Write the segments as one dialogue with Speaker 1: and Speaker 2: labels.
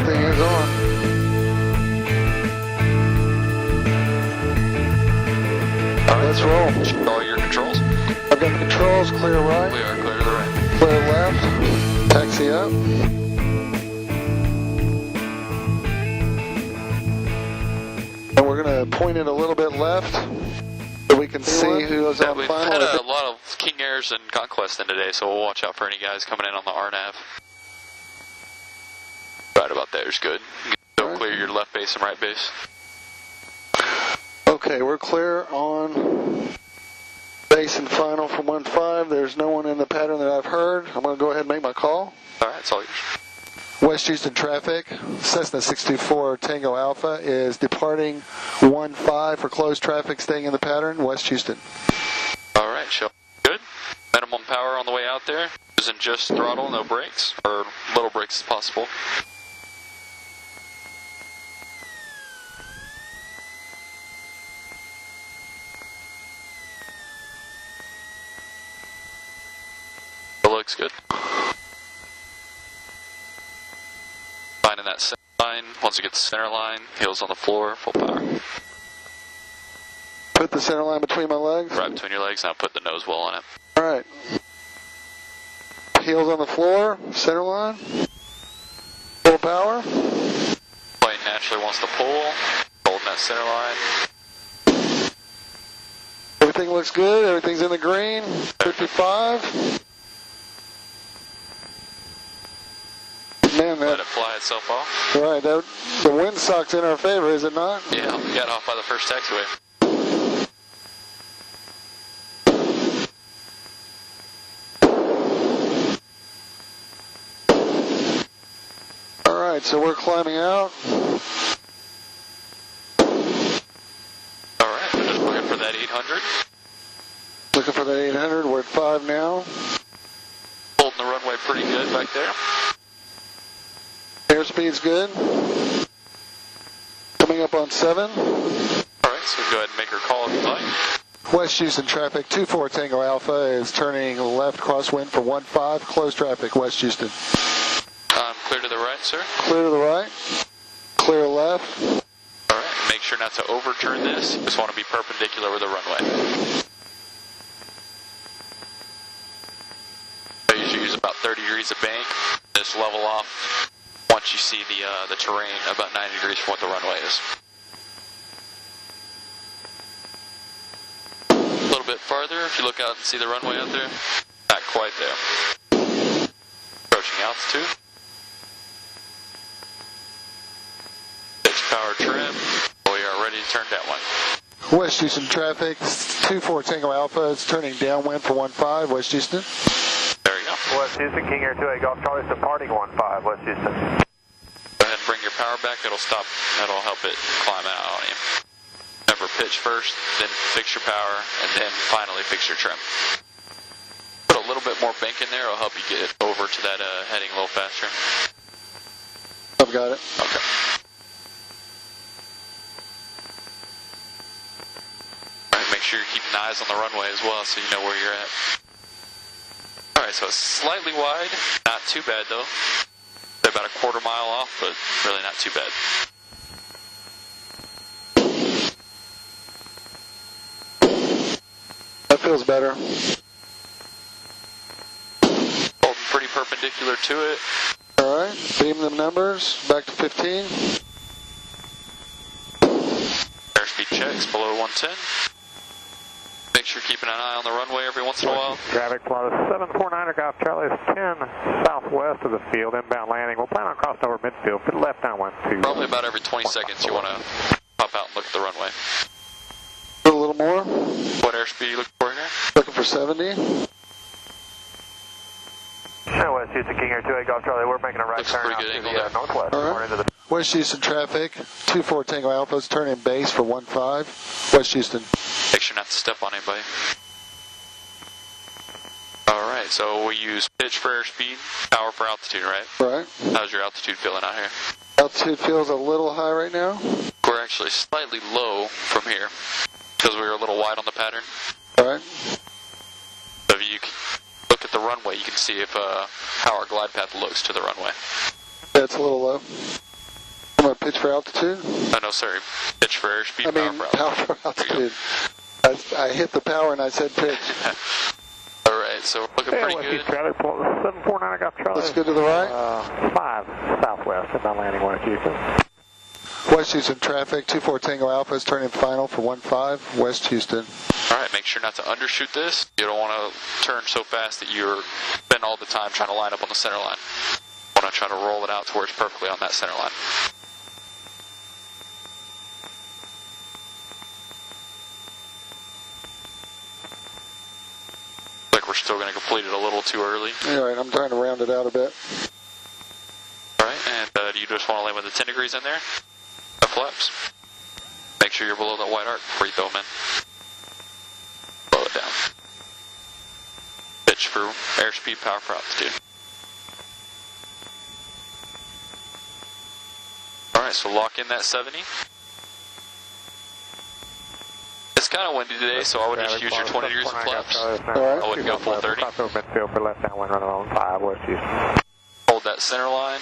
Speaker 1: Everything is on. Let's roll.
Speaker 2: All your controls?
Speaker 1: I've got the controls, clear right.
Speaker 2: We are clear to the right.
Speaker 1: Clear left. Taxi up. And we're going to point it a little bit left so we can see who's on
Speaker 2: We've
Speaker 1: final.
Speaker 2: had a lot of King Airs and Conquest in today, so we'll watch out for any guys coming in on the RNAV. Right about there is good. Don't clear your left base and right base.
Speaker 1: Okay, we're clear on base and final from 1-5. There's no one in the pattern that I've heard. I'm going to go ahead and make my call.
Speaker 2: Alright, it's all yours.
Speaker 1: West Houston traffic, Cessna 624 Tango Alpha is departing 1-5 for closed traffic, staying in the pattern, West Houston.
Speaker 2: Alright, show. Good. Minimum power on the way out there. Isn't just throttle, no brakes, or little brakes as possible. It looks good. Finding that center line. Once you get the center line, heels on the floor, full power.
Speaker 1: Put the center line between my legs.
Speaker 2: Right between your legs, now put the nose wheel on it.
Speaker 1: Alright. Heels on the floor, center line. Full power.
Speaker 2: Plane naturally wants to pull, holding that center line.
Speaker 1: Everything looks good, everything's in the green. 55. Man,
Speaker 2: Let it fly itself off.
Speaker 1: Right, the wind sucks in our favor, is it not?
Speaker 2: Yeah, we got off by the first taxiway.
Speaker 1: Alright, so we're climbing out.
Speaker 2: Alright, we're just looking for that 800.
Speaker 1: Looking for that 800, we're at 5 now.
Speaker 2: Holding the runway pretty good back there.
Speaker 1: Airspeed's good. Coming up on 7.
Speaker 2: Alright, so go ahead and make your call if you'd like.
Speaker 1: West Houston traffic, 24 Tango Alpha is turning left crosswind for 1-5. Closed traffic, West Houston.
Speaker 2: Clear to the right, sir.
Speaker 1: Clear to the right. Clear left.
Speaker 2: Alright, make sure not to overturn this. You just want to be perpendicular with the runway. So you should use about 30 degrees of bank. Just level off once you see the terrain about 90 degrees from what the runway is. A little bit farther, if you look out and see the runway out there, not quite there. Approaching altitude. Pitch power trim. We are ready to turn downwind.
Speaker 1: West Houston traffic, 24 Tango Alpha is turning downwind for 1-5. West Houston.
Speaker 2: There you go.
Speaker 3: West Houston, King Air 28 Golf Charlie, departing 1-5, West Houston.
Speaker 2: Go ahead and bring your power back. It'll stop. That'll help it climb out on you. Remember, pitch first, then fix your power, and then finally fix your trim. Put a little bit more bank in there. It'll help you get over to that heading a little faster.
Speaker 1: I've got it.
Speaker 2: Okay. All right, make sure you're keeping eyes on the runway as well so you know where you're at. Alright, so it's slightly wide, not too bad though. About a quarter mile off, but really not too bad.
Speaker 1: That feels better.
Speaker 2: Holding pretty perpendicular to it.
Speaker 1: Alright, beam them numbers, back to 15.
Speaker 2: Airspeed checks below 110. Make sure you're keeping an eye on the runway every once in a while.
Speaker 3: Traffic Florida 749 Golf Charlie is 10 southwest of the field, inbound landing. We'll plan on crossing over midfield, put left downwind to...
Speaker 2: Probably about every 20 seconds you want to pop out and look at the runway.
Speaker 1: A little more.
Speaker 2: What airspeed are you looking for here?
Speaker 1: Looking for 70.
Speaker 3: West Houston, King Air 28 Golf Charlie, we're making a right
Speaker 2: Looks
Speaker 3: turn
Speaker 2: pretty
Speaker 3: out
Speaker 2: good
Speaker 3: to
Speaker 2: angle
Speaker 3: the
Speaker 2: there.
Speaker 3: northwest.
Speaker 1: All right.
Speaker 3: We're into the...
Speaker 1: West Houston traffic, 24 Tango Alpha is turning base for 1-5. West Houston.
Speaker 2: Make sure not to step on anybody. Alright, so we use pitch for airspeed, power for altitude, right?
Speaker 1: Right.
Speaker 2: How's your altitude feeling out here?
Speaker 1: Altitude feels a little high right now.
Speaker 2: We're actually slightly low from here because we were a little wide on the pattern.
Speaker 1: Alright.
Speaker 2: So if you look at the runway, you can see if how our glide path looks to the runway.
Speaker 1: That's a little low. pitch for altitude?
Speaker 2: Oh, no, sorry. Pitch for airspeed,
Speaker 1: Power for altitude. I hit the power and I said pitch.
Speaker 2: All right, so we're looking pretty good.
Speaker 3: Traffic, 749 Golf Charlie.
Speaker 1: Let's go to the right.
Speaker 3: 5 southwest, inbound landing, West Houston.
Speaker 1: West Houston traffic, 24 Tango Alpha is turning final for 15, West Houston.
Speaker 2: All right, make sure not to undershoot this. You don't want to turn so fast that you're spend all the time trying to line up on the center line. You want to try to roll it out to where it's perfectly on that center line. Like we're still going to complete it a little too early.
Speaker 1: All right, I'm trying to round it out a bit.
Speaker 2: All right, and do you just want to land with the 10 degrees in there? The flaps. Make sure you're below that white arc before you throw them in. Blow it down. Pitch for airspeed, power for altitude. Alright, so lock in that 70. It's kind of windy today, so I would just use your 20 degrees of flaps. I wouldn't go full 30.
Speaker 3: Midfield for left downwind, running on 5, West Houston.
Speaker 2: Hold that center line.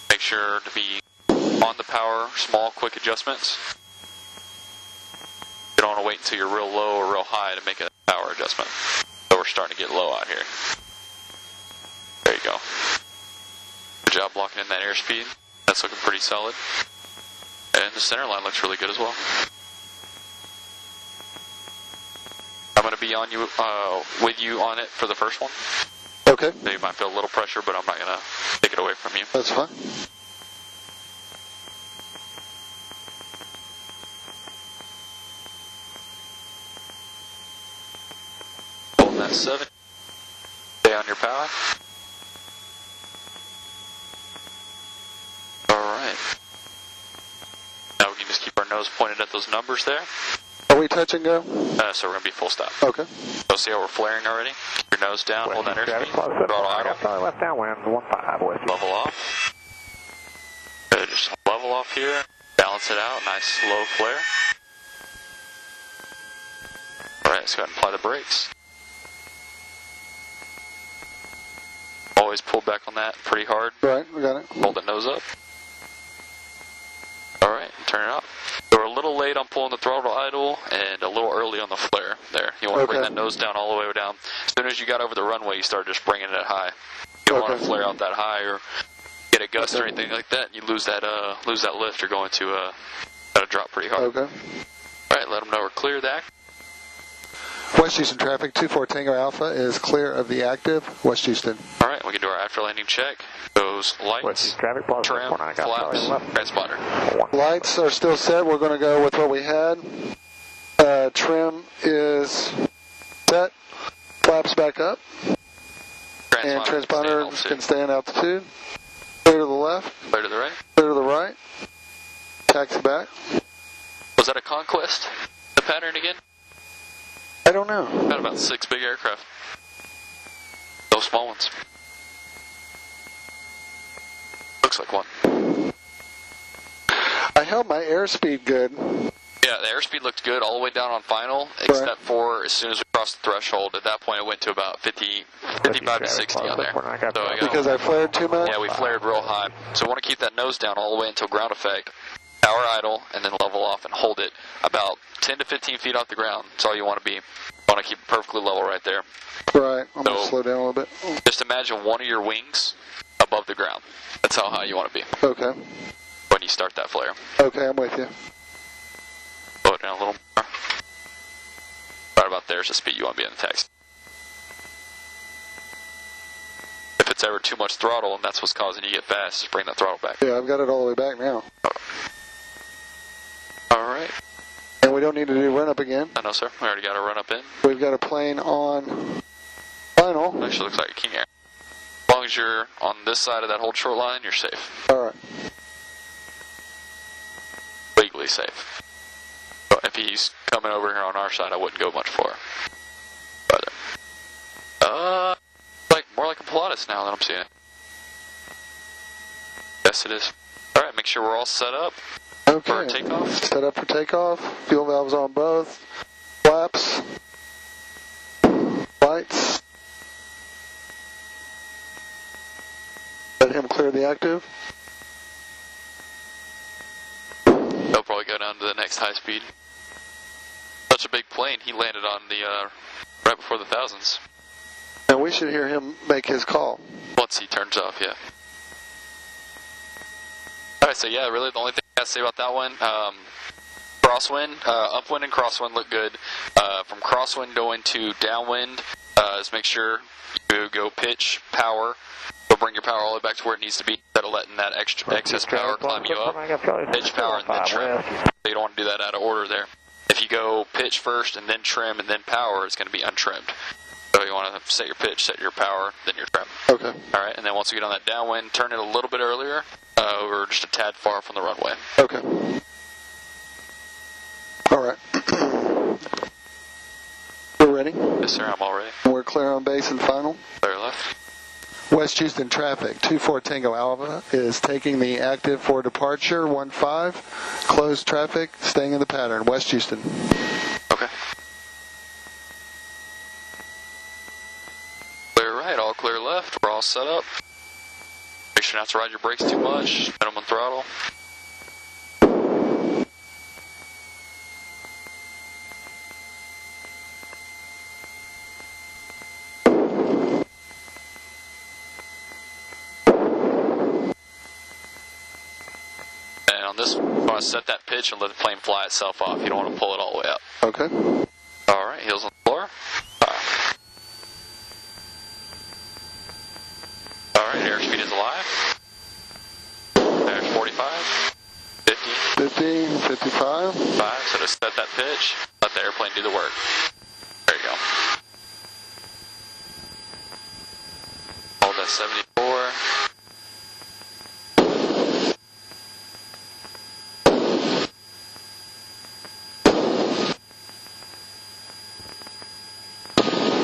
Speaker 2: Make sure to be on the power, small, quick adjustments. You don't want to wait until you're real low or real high to make a power adjustment. So we're starting to get low out here. There you go. Good job blocking in that airspeed. That's looking pretty solid. And the center line looks really good as well. I'm going to be on you, with you on it for the first one.
Speaker 1: Okay.
Speaker 2: So you might feel a little pressure, but I'm not going to take it away from you.
Speaker 1: That's fine.
Speaker 2: Holding that 7. Stay on your power. Alright. Now we can just keep our nose pointed at those numbers there.
Speaker 1: Are we touch and go?
Speaker 2: So we're going to be full stop.
Speaker 1: Okay.
Speaker 2: So see how we're flaring already? Keep your nose down, hold that airspeed. Throttle idle.
Speaker 3: Left downwind, 15, West Houston.
Speaker 2: Level off. Good, just level off here. Balance it out. Nice slow flare. Alright, let's go ahead and apply the brakes. Always pull back on that pretty hard.
Speaker 1: Right, we got it.
Speaker 2: Hold the nose up. Alright, turn it off. So we're a little late on pulling the throttle idle and a little early on the flare there. You want to bring that nose down all the way down. As soon as you got over the runway, you start just bringing it high. You don't want to flare out that high or get a gust or anything like that. You lose that lift. You're going to drop pretty hard.
Speaker 1: Okay.
Speaker 2: Alright, let them know we're clear of that.
Speaker 1: West Houston traffic, 24 Tango Alpha is clear of the active. West Houston.
Speaker 2: Alright, we can do our after landing check. Goes lights, trim, flaps, transponder.
Speaker 1: Lights are still set. We're going to go with what we had. Trim is set. Flaps back up. And transponder can stay in altitude. Clear to the left.
Speaker 2: Clear to the right.
Speaker 1: Clear to the right. Taxi back.
Speaker 2: Was that a Conquest? The pattern again?
Speaker 1: I don't know.
Speaker 2: Got about 6 big aircraft. Those small ones. Looks like one.
Speaker 1: I held my airspeed good.
Speaker 2: Yeah, the airspeed looked good all the way down on final, except for as soon as we crossed the threshold. At that point, it went to about 55 to 60 on there. So
Speaker 1: because I flared too much?
Speaker 2: Yeah, we flared real high. So we want to keep that nose down all the way until ground effect. Power idle, and then level off and hold it about 10 to 15 feet off the ground. That's all you want to be. You want to keep it perfectly level right there.
Speaker 1: Right. I'm going to slow down a little bit.
Speaker 2: Just imagine one of your wings above the ground. That's how high you want to be.
Speaker 1: Okay.
Speaker 2: When you start that flare.
Speaker 1: Okay, I'm with you.
Speaker 2: Slow it down a little more. Right about there's the speed you want to be in the taxi. If it's ever too much throttle and that's what's causing you to get fast, just bring that throttle back.
Speaker 1: Yeah, I've got it all the way back now.
Speaker 2: Alright.
Speaker 1: And we don't need to do run up again.
Speaker 2: No, sir. We already got a run up in.
Speaker 1: We've got a plane on final.
Speaker 2: Actually looks like a King Air. As long as you're on this side of that whole short line, you're safe.
Speaker 1: Alright.
Speaker 2: Legally safe. But if he's coming over here on our side, I wouldn't go much farther. Like more like a Pilatus now that I'm seeing it. Yes, it is. Alright, make sure we're all set up.
Speaker 1: Okay.
Speaker 2: For takeoff.
Speaker 1: Set up for takeoff. Fuel valves on both. Flaps. Lights. Let him clear the active.
Speaker 2: He'll probably go down to the next high speed. Such a big plane, he landed on the, right before the thousands.
Speaker 1: And we should hear him make his call.
Speaker 2: Once he turns off, yeah. Alright, so yeah, really the only thing I gotta say about that one, crosswind, upwind and crosswind look good. From crosswind going to downwind, just make sure you go pitch, power, but bring your power all the way back to where it needs to be instead of letting that excess power climb you up. Pitch, power, and then trim. So you don't want to do that out of order there. If you go pitch first and then trim and then power, it's going to be untrimmed. So you want to set your pitch, set your power, then your trim.
Speaker 1: Okay.
Speaker 2: Alright, and then once you get on that downwind, turn it a little bit earlier. We're just a tad far from the runway.
Speaker 1: Okay. Alright. We're ready?
Speaker 2: Yes, sir, I'm all ready.
Speaker 1: We're clear on base and final.
Speaker 2: Clear left.
Speaker 1: West Houston traffic, 24 Tango Alpha is taking the active for departure, 15. Closed traffic, staying in the pattern. West Houston.
Speaker 2: Okay. Clear right, all clear left. We're all set up. Make sure not to ride your brakes too much. Minimum throttle. And on this, you want to set that pitch and let the plane fly itself off. You don't want to pull it all the way up.
Speaker 1: Okay.
Speaker 2: All right, heels on the floor. All right, airspeed is alive. There's 45, 50,
Speaker 1: 55.
Speaker 2: 5. So just set that pitch, let the airplane do the work. There you go. Hold that 74.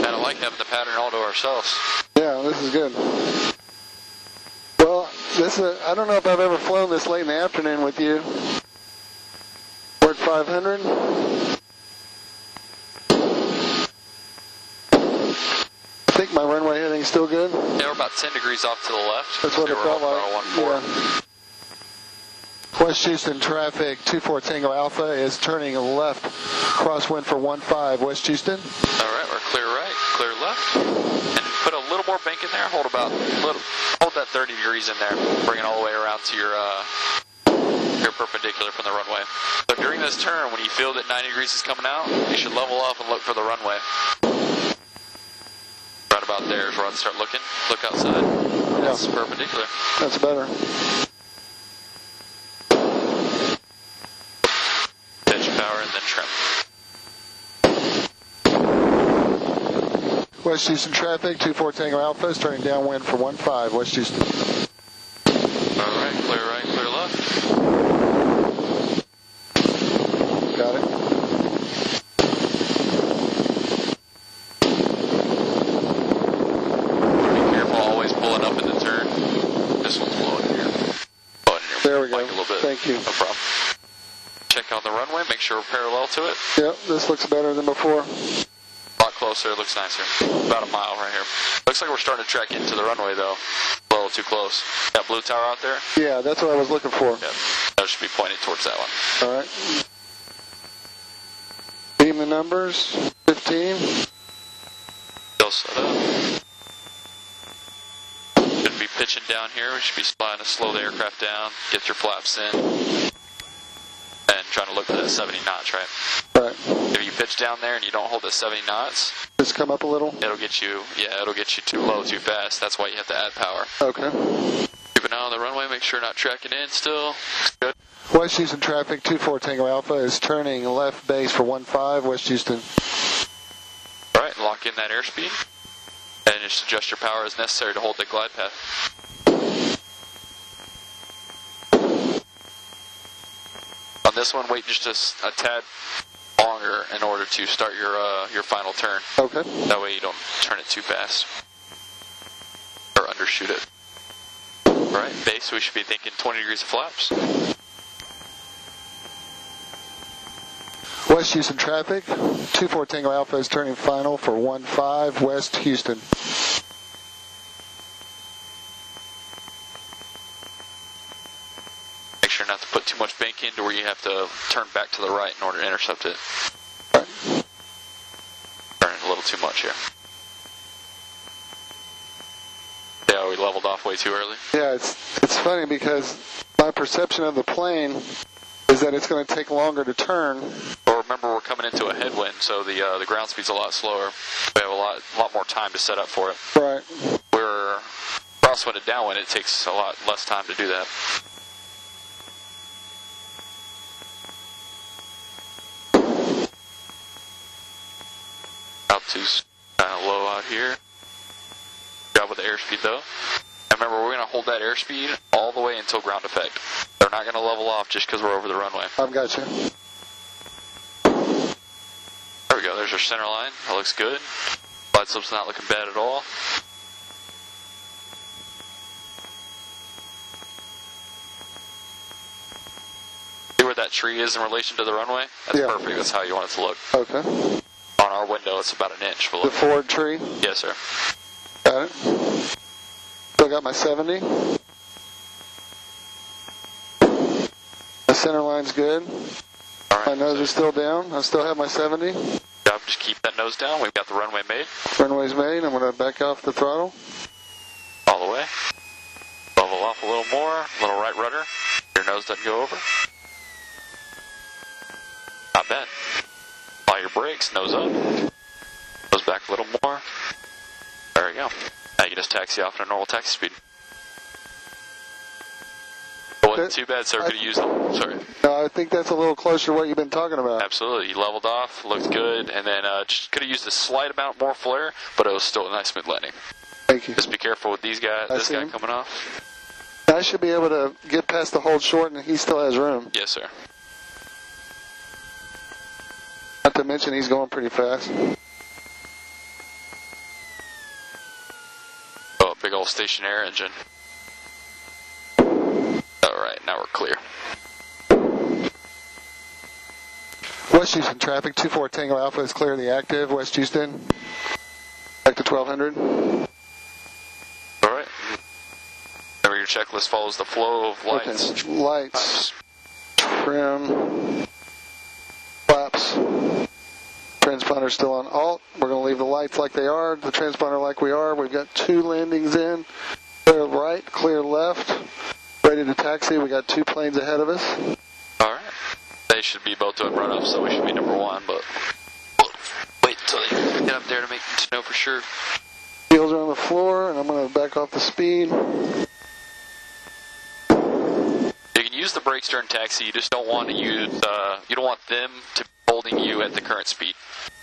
Speaker 2: I don't like having the pattern all to ourselves.
Speaker 1: Yeah, this is good. Well, I don't know if I've ever flown this late in the afternoon with you. We're at 500. I think my runway heading's still good.
Speaker 2: Yeah, we're about 10 degrees off to the left.
Speaker 1: That's what it felt like. Yeah.
Speaker 2: 14.
Speaker 1: West Houston traffic, 24 Tango Alpha is turning left. Crosswind for 15. West Houston.
Speaker 2: All right, we're clear right, clear left. And put a little more bank in there. Hold that 30 degrees in there. Bring it all the way around to your perpendicular from the runway. So during this turn, when you feel that 90 degrees is coming out, you should level up and look for the runway. Right about there is where I'd start looking. Look outside. That's perpendicular.
Speaker 1: That's better.
Speaker 2: Pitch, power, and then trim.
Speaker 1: West Houston traffic, 24 Tango Alpha is turning downwind for 15. West Houston.
Speaker 2: All right, clear right, clear left.
Speaker 1: Got it.
Speaker 2: Be careful, always pulling up in the turn. This one's blowing in your
Speaker 1: There we go.
Speaker 2: mic a little bit.
Speaker 1: Thank you.
Speaker 2: No problem. Check out the runway, make sure we're parallel to it.
Speaker 1: Yep, this looks better than before.
Speaker 2: A lot closer, it looks nicer. About a mile right here. Looks like we're starting to track into the runway though. A little too close. That blue tower out there?
Speaker 1: Yeah, that's what I was looking for.
Speaker 2: Yep. That should be pointed towards that one.
Speaker 1: All right. Beam the numbers. 15.
Speaker 2: Still set up. Shouldn't be pitching down here. We should be trying to slow the aircraft down, get your flaps in, and trying to look for that 70 knots, right?
Speaker 1: Right.
Speaker 2: If you pitch down there and you don't hold the 70 knots,
Speaker 1: Just come up a little.
Speaker 2: it'll get you too low too fast. That's why you have to add power.
Speaker 1: Okay.
Speaker 2: Keep an eye on the runway, make sure you're not tracking in still. Good.
Speaker 1: West Houston traffic, 24 Tango Alpha is turning left base for 15. West Houston.
Speaker 2: All right, lock in that airspeed, and just adjust your power as necessary to hold the glide path. On this one, wait just a tad longer in order to start your final turn.
Speaker 1: Okay.
Speaker 2: That way you don't turn it too fast or undershoot it. All right, base, we should be thinking 20 degrees of flaps.
Speaker 1: West Houston traffic, 24 Tango Alpha is turning final for 15. West Houston.
Speaker 2: Make sure sure not to put too much bank into where you have to turn back to the right in order to intercept it.
Speaker 1: Right.
Speaker 2: Turning a little too much here. Yeah, we leveled off way too early.
Speaker 1: Yeah, it's funny because my perception of the plane is that it's going to take longer to turn.
Speaker 2: Well, remember, we're coming into a headwind, so the ground speed's a lot slower. We have a lot more time to set up for it.
Speaker 1: Right.
Speaker 2: We're crosswind and downwind, it takes a lot less time to do that. Altitude's kind of low out here. Good job with the airspeed though. And remember, we're going to hold that airspeed all the way until ground effect. They're not going to level off just because we're over the runway.
Speaker 1: I've got you.
Speaker 2: There we go, there's our center line. That looks good. Glide slope's not looking bad at all. See where that tree is in relation to the runway? That's perfect, that's how you want it to look.
Speaker 1: Okay.
Speaker 2: On our window, it's about an inch below.
Speaker 1: The forward tree?
Speaker 2: Yes, sir.
Speaker 1: Got it. Still got my 70. The center line's good.
Speaker 2: All right,
Speaker 1: my nose is still down. I still have my 70.
Speaker 2: Job, just keep that nose down. We've got the runway made.
Speaker 1: Runway's made. I'm going to back off the throttle.
Speaker 2: All the way. Level off a little more. A little right rudder. Your nose doesn't go over. Not bad. Apply your brakes. Nose up. Nose back a little more. There we go. Now you can just taxi off at a normal taxi speed. It wasn't too bad, so we're going to use them. Sorry.
Speaker 1: No, I think that's a little closer to what you've been talking about.
Speaker 2: Absolutely. You leveled off, looked good, and then just could have used a slight amount more flare, but it was still a nice smooth landing.
Speaker 1: Thank you.
Speaker 2: Just be careful with these guys. This guy coming off.
Speaker 1: I should be able to get past the hold short, and he still has room.
Speaker 2: Yes, sir.
Speaker 1: Not to mention he's going pretty fast.
Speaker 2: Oh, big old stationary engine. Alright, now we're clear.
Speaker 1: West Houston traffic, 24 Tango Alpha is clear of the active. West Houston, back to 1200.
Speaker 2: Alright. Remember your checklist follows the flow of lights.
Speaker 1: Okay. Lights, trim, flaps. Transponder still on alt. We're going to leave the lights like they are, the transponder like we are. We've got 2 landings in. Clear right, clear left. Ready to taxi. We got 2 planes ahead of us.
Speaker 2: Alright. They should be both doing run-ups, so we should be number 1, but we'll wait until they get up there to know for sure.
Speaker 1: Wheels are on the floor, and I'm going to back off the speed.
Speaker 2: You can use the brakes during taxi, you just don't want to use, you don't want them to be holding you at the current speed.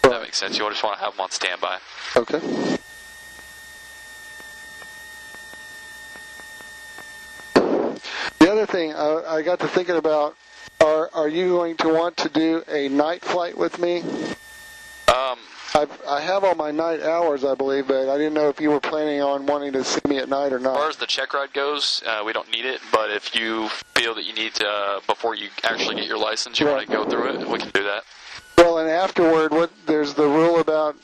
Speaker 2: If that makes sense. You just want to have them on standby.
Speaker 1: Okay. The other thing I got to thinking about, are you going to want to do a night flight with me? I have all my night hours, I believe, but I didn't know if you were planning on wanting to see me at night or not.
Speaker 2: As far as the check ride goes, we don't need it, but if you feel that you need to, before you actually get your license, you want to go through it, we can do that.
Speaker 1: Well, and afterward, there's the rule about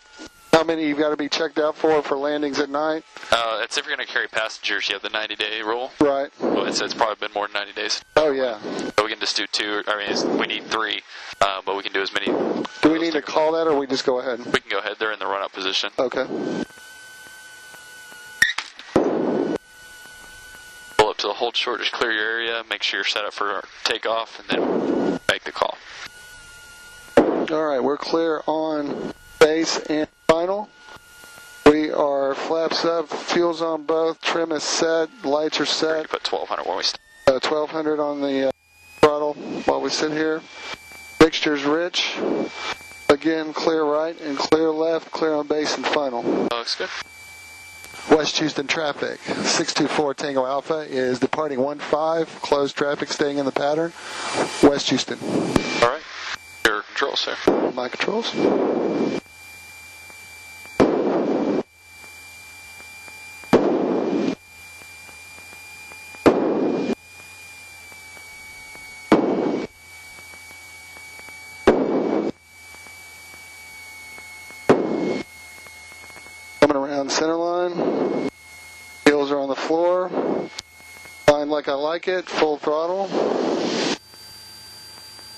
Speaker 1: how many you've got to be checked out for landings at night?
Speaker 2: It's if you're going to carry passengers, you have the 90-day rule.
Speaker 1: Right.
Speaker 2: Well, it's probably been more than 90 days.
Speaker 1: Oh, yeah.
Speaker 2: So we can just do 2, we need 3, but we can do as many.
Speaker 1: Do we need to call that, or we just go ahead?
Speaker 2: We can go ahead. They're in the run-up position.
Speaker 1: Okay.
Speaker 2: Pull up to the hold short, just clear your area, make sure you're set up for takeoff, and then make the call.
Speaker 1: All right, we're clear on base and final. We are flaps up, fuel's on both, trim is set, lights are set.
Speaker 2: We're going to put 1200 when we start.
Speaker 1: 1200 on the throttle while we sit here. Mixture's rich. Again, clear right and clear left, clear on base and final.
Speaker 2: That looks good.
Speaker 1: West Houston traffic, 624 Tango Alpha is departing 15, closed traffic, staying in the pattern. West Houston.
Speaker 2: All right. Your controls, sir.
Speaker 1: My controls. Coming around center line. Wheels are on the floor. Line like like I like it. Full throttle.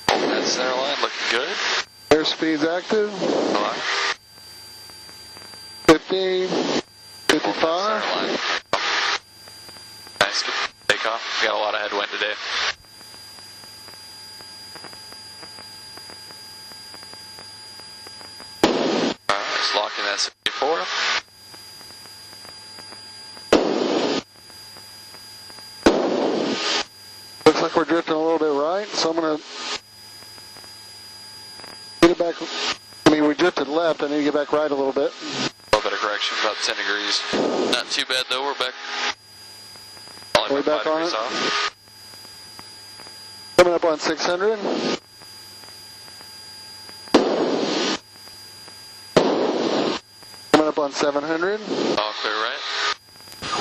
Speaker 2: That center line looking good.
Speaker 1: Airspeed's active. 50, 55.
Speaker 2: Nice takeoff. We got a lot of headwind today. Alright, let's lock in that 74.
Speaker 1: Looks like we're drifting a little bit right, so I'm going to get it back. I mean, we drifted left. I need to get back right a little bit.
Speaker 2: A little bit of correction, about 10 degrees. Not too bad though, we're back.
Speaker 1: We're back
Speaker 2: 5
Speaker 1: on
Speaker 2: degrees
Speaker 1: it.
Speaker 2: off.
Speaker 1: Coming up on 600. Coming up on 700.
Speaker 2: All clear right.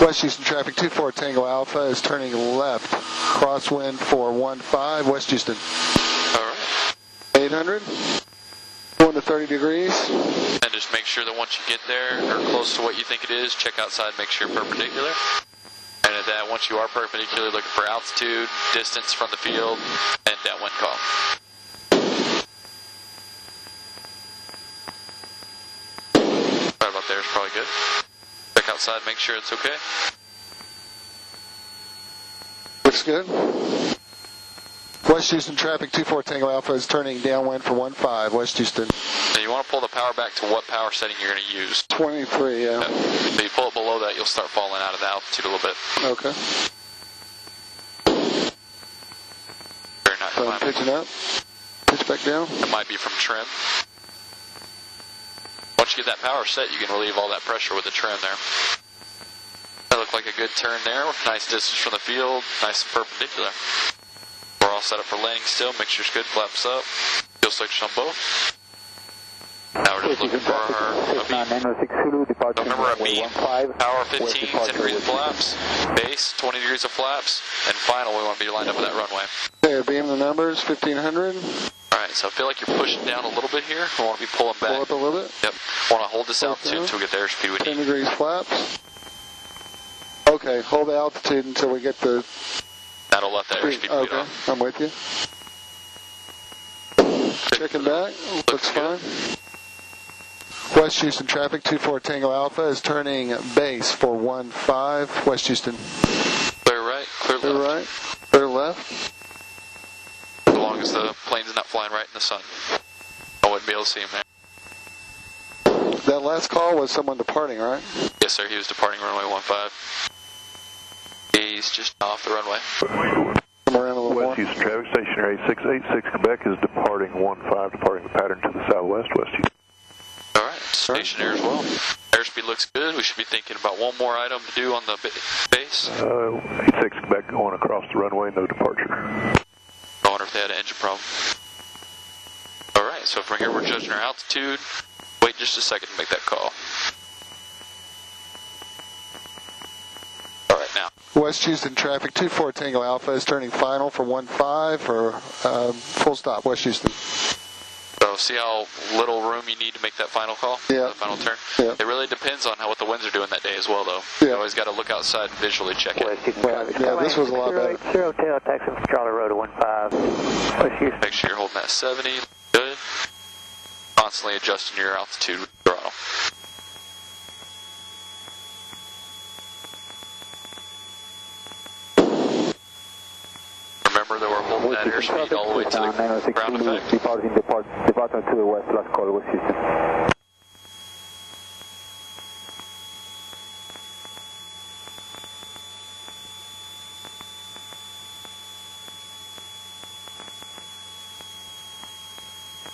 Speaker 1: West Houston traffic 24 Tango Alpha is turning left. Crosswind 415, West Houston.
Speaker 2: All right.
Speaker 1: 800. Going to 30 degrees.
Speaker 2: And just make sure that once you get there, or close to what you think it is, check outside, make sure you're perpendicular. And at that, once you are perpendicular, looking for altitude, distance from the field, and downwind call. Right about there is probably good. Check outside, make sure it's okay.
Speaker 1: Looks good. West Houston traffic 24 Tango Alpha is turning downwind for 15, West Houston.
Speaker 2: And you want to pull the power back to what power setting you're going to use.
Speaker 1: 23, yeah.
Speaker 2: If you pull it below that, you'll start falling out of the altitude a little bit.
Speaker 1: Okay.
Speaker 2: Very nice.
Speaker 1: So I'm pitching up. Pitch back down.
Speaker 2: It might be from trim. Once you get that power set, you can relieve all that pressure with the trim there. That looked like a good turn there with nice distance from the field, nice and perpendicular. We're all set up for landing still, mixture's good, flaps up, fuel section on both. Now we're just looking for our remember a beam, power 15, 10 degrees of flaps, base, 20 degrees of flaps, and final we want to be lined up with that runway.
Speaker 1: Okay, beam the numbers, 1500.
Speaker 2: Alright, so I feel like you're pushing down a little bit here. We want to be pulling back.
Speaker 1: Pull up a little bit.
Speaker 2: Yep. Want to hold this altitude until we get the airspeed we
Speaker 1: 10
Speaker 2: need.
Speaker 1: degrees flaps. Okay, hold the altitude until we get the...
Speaker 2: That'll let that airspeed lead
Speaker 1: Okay,
Speaker 2: off.
Speaker 1: I'm with you. Checking back, looks fine. West Houston traffic 24 Tango Alpha is turning base for 15, West Houston.
Speaker 2: Clear right, clear left.
Speaker 1: Clear right, clear left.
Speaker 2: As long as the plane's not flying right in the sun. I wouldn't be able to see him there.
Speaker 1: That last call was someone departing, right?
Speaker 2: Yes, sir. He was departing runway 15. He's just off the runway.
Speaker 1: Come around a little more.
Speaker 4: West Houston traffic, stationary 686 Quebec is departing 15, departing the pattern to the southwest, West Houston.
Speaker 2: All right, stationary as well. Airspeed looks good. We should be thinking about one more item to do on the base.
Speaker 4: 86 Quebec going across the runway, no departure.
Speaker 2: I wonder if they had an engine problem. All right, so from here we're judging our altitude. Wait just a second to make that call. All right, now.
Speaker 1: West Houston traffic 24 Tango Alpha is turning final for 15 for full stop, West Houston.
Speaker 2: So see how little room you need to make that final call?
Speaker 1: Yeah.
Speaker 2: The final turn?
Speaker 1: Yeah.
Speaker 2: It really depends on what the winds are doing that day as well, though.
Speaker 1: Yeah.
Speaker 2: You always got to look outside and visually check it.
Speaker 1: Right. Yeah, this was a lot better.
Speaker 3: 0 tail, Texas, Charlie Road to 15. West Houston.
Speaker 2: Make sure you're holding that 70. Good. Constantly adjusting your altitude with the throttle. Remember that we're holding that airspeed all the way to the ground effect.
Speaker 4: Departing to the west, last call, West Houston.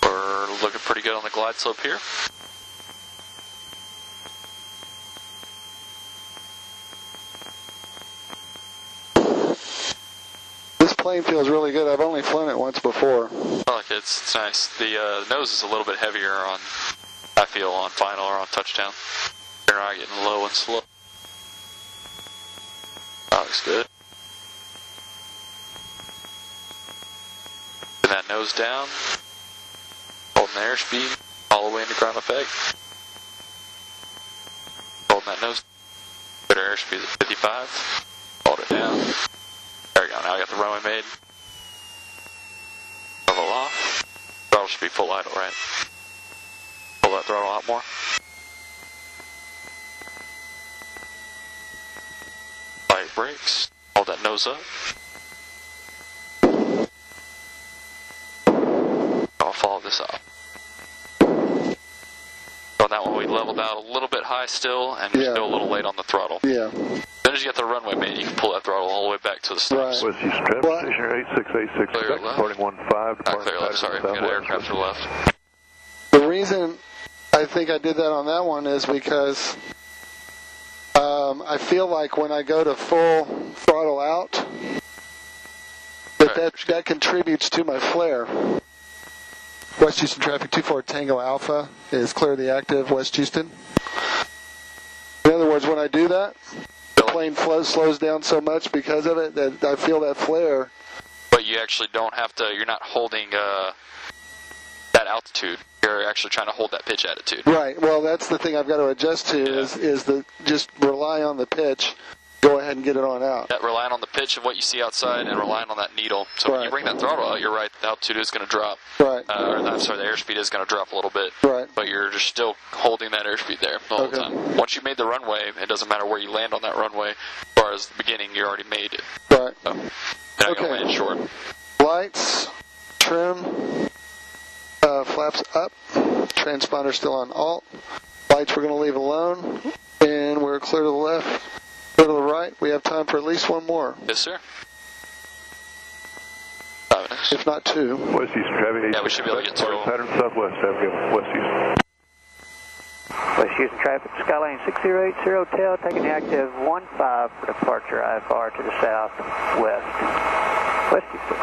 Speaker 2: We're looking pretty good on the glide slope here.
Speaker 1: This plane feels really good. I've only flown it once before.
Speaker 2: I like it. It's nice. The nose is a little bit heavier on, I feel, on final or on touchdown. You're not getting low and slow. That looks good. Put that nose down. Holding the airspeed all the way into ground effect. Holding that nose. Put our airspeed at 55. Hold it down. now I got the runway made. Throttle off. Throttle should be full idle, right? Pull that throttle out more. Light brakes. Hold that nose up. I'll follow this up. On that one, we leveled out a little bit high still, and we're still a little late on the throttle.
Speaker 1: Yeah.
Speaker 2: As soon as you get the runway made, you can pull that throttle all the way back to the stops.
Speaker 4: West Houston traffic, stationer 8686,
Speaker 2: Clear left.
Speaker 4: departing 15, departing
Speaker 2: Clear left, sorry, we got an aircraft to the left.
Speaker 1: The reason I think I did that on that one is because I feel like when I go to full throttle out, that contributes to my flare. West Houston traffic 24 Tango Alpha is clear the active West Houston. In other words, when I do that, the plane slows down so much because of it that I feel that flare.
Speaker 2: But you actually don't have to, you're not holding that altitude. You're actually trying to hold that pitch attitude.
Speaker 1: Right. Well, that's the thing I've got to adjust to is the just rely on the pitch. Go ahead and get it on out.
Speaker 2: That relying on the pitch of what you see outside and relying on that needle. So when you bring that throttle out, you're right, the altitude is going to drop.
Speaker 1: Right.
Speaker 2: I'm sorry, the airspeed is going to drop a little bit.
Speaker 1: Right.
Speaker 2: But you're just still holding that airspeed there the whole time. Once you made the runway, it doesn't matter where you land on that runway. As far as the beginning, you already made it.
Speaker 1: Right.
Speaker 2: So, you're not going to land short.
Speaker 1: Lights, trim, flaps up, transponder still on alt. Lights we're going to leave alone, and we're clear to the left. Go to the right. We have time for at least one more.
Speaker 2: Yes, sir. 5 minutes.
Speaker 1: If not two.
Speaker 4: West Houston traffic.
Speaker 2: Yeah, we should be able to get two.
Speaker 4: Pattern southwest. Have a good one. West Houston.
Speaker 5: West Houston traffic, Skylane 6080 Hotel, taking the active 15 for departure IFR to the southwest. West Houston.